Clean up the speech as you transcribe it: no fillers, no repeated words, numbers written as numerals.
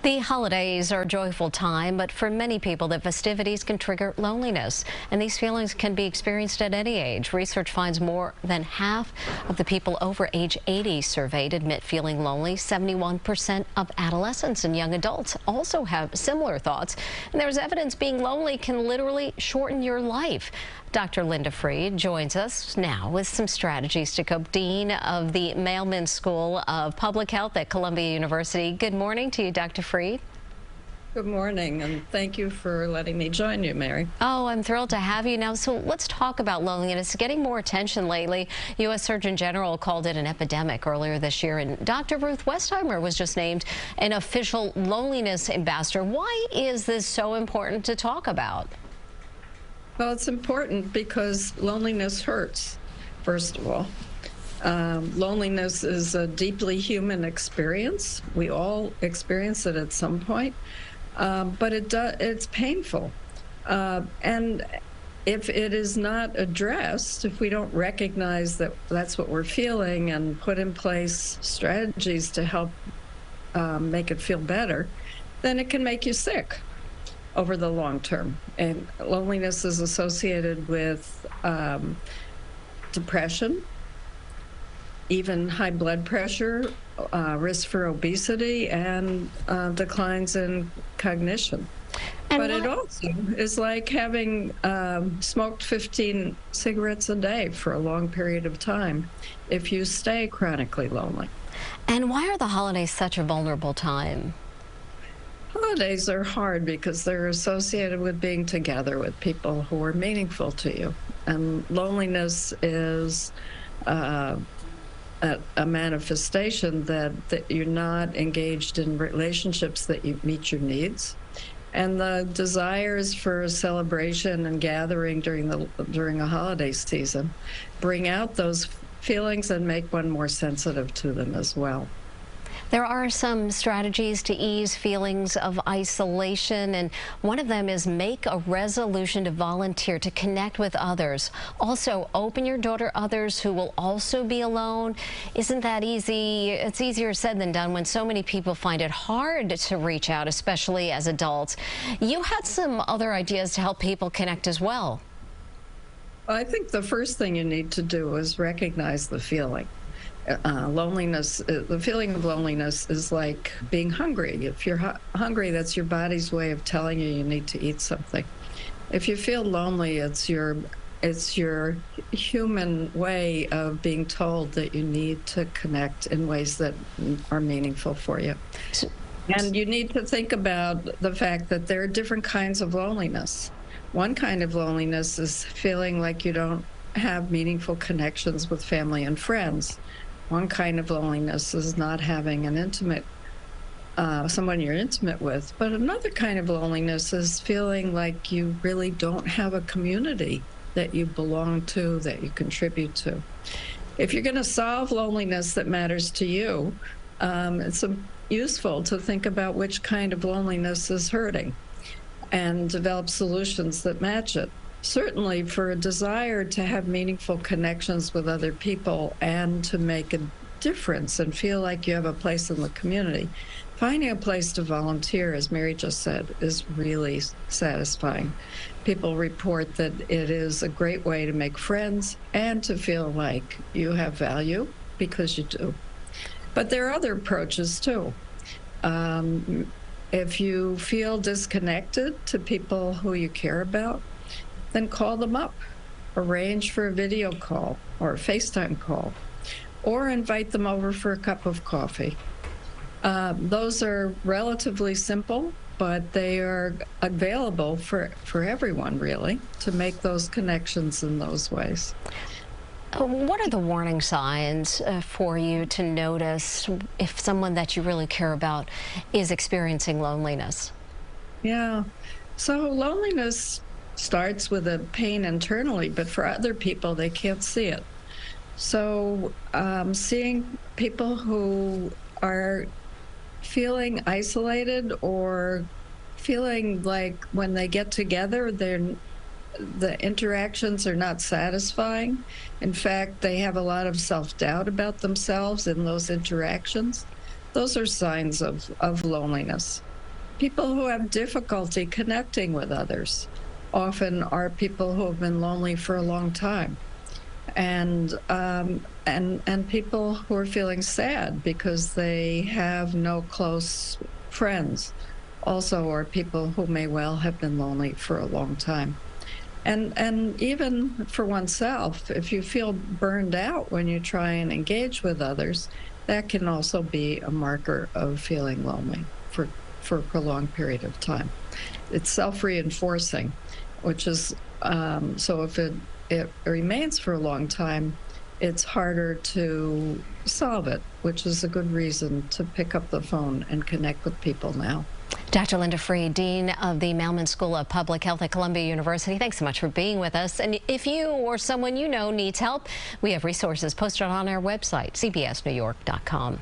The holidays are a joyful time, but for many people, the festivities can trigger loneliness, and these feelings can be experienced at any age. Research finds more than half of the people over age 80 surveyed admit feeling lonely. 71% of adolescents and young adults also have similar thoughts, and there's evidence being lonely can literally shorten your life. Dr. Linda Freed joins us now with some strategies to cope. Dean of the Mailman School of Public Health at Columbia University. Good morning to you, Dr. Freed. Good morning, and thank you for letting me join you, Mary. Oh, I'm thrilled to have you now. So let's talk about loneliness. It's getting more attention lately. U.S. Surgeon General called it an epidemic earlier this year, and Dr. Ruth Westheimer was just named an official loneliness ambassador. Why is this so important to talk about? Well, it's important because loneliness hurts, first of all. Loneliness is a deeply human experience. We all experience it at some point, but it's painful. And if it is not addressed, if we don't recognize that that's what we're feeling and put in place strategies to help make it feel better, then it can make you sick over the long term. And loneliness is associated with depression, even high blood pressure, risk for obesity, and declines in cognition. But it also is like having smoked 15 cigarettes a day for a long period of time if you stay chronically lonely. And why are the holidays such a vulnerable time? Holidays are hard because they're associated with being together with people who are meaningful to you. And loneliness is a manifestation that you're not engaged in relationships that meet your needs. And the desires for celebration and gathering during a holiday season bring out those feelings and make one more sensitive to them as well. There are some strategies to ease feelings of isolation, and one of them is make a resolution to volunteer, to connect with others. Also, open your door to others who will also be alone. Isn't that easy? It's easier said than done when so many people find it hard to reach out, especially as adults. You had some other ideas to help people connect as well. I think the first thing you need to do is recognize the feeling. Loneliness, the feeling of loneliness is like being hungry. If you're hungry, that's your body's way of telling you need to eat something. If you feel lonely, it's your human way of being told that you need to connect in ways that are meaningful for you. And you need to think about the fact that there are different kinds of loneliness. One kind of loneliness is feeling like you don't have meaningful connections with family and friends. One kind of loneliness is not having an intimate, someone you're intimate with. But another kind of loneliness is feeling like you really don't have a community that you belong to, that you contribute to. If you're going to solve loneliness that matters to you, it's useful to think about which kind of loneliness is hurting and develop solutions that match it. Certainly, for a desire to have meaningful connections with other people and to make a difference and feel like you have a place in the community, finding a place to volunteer, as Mary just said, is really satisfying. People report that it is a great way to make friends and to feel like you have value, because you do. But there are other approaches, too. If you feel disconnected to people who you care about, then call them up, arrange for a video call or a FaceTime call, or invite them over for a cup of coffee. Those are relatively simple, but they are available for everyone, really, to make those connections in those ways. What are the warning signs for you to notice if someone that you really care about is experiencing loneliness? Yeah, so loneliness starts with a pain internally, but for other people, they can't see it. So seeing people who are feeling isolated or feeling like when they get together, the interactions are not satisfying. In fact, they have a lot of self-doubt about themselves in those interactions. Those are signs of loneliness. People who have difficulty connecting with others often are people who have been lonely for a long time. And people who are feeling sad because they have no close friends also are people who may well have been lonely for a long time. And even for oneself, if you feel burned out when you try and engage with others, that can also be a marker of feeling lonely for a prolonged period of time. It's self-reinforcing, which is, so if it remains for a long time, it's harder to solve it, which is a good reason to pick up the phone and connect with people now. Dr. Linda Freed, Dean of the Mailman School of Public Health at Columbia University, thanks so much for being with us. And if you or someone you know needs help, we have resources posted on our website, cbsnewyork.com.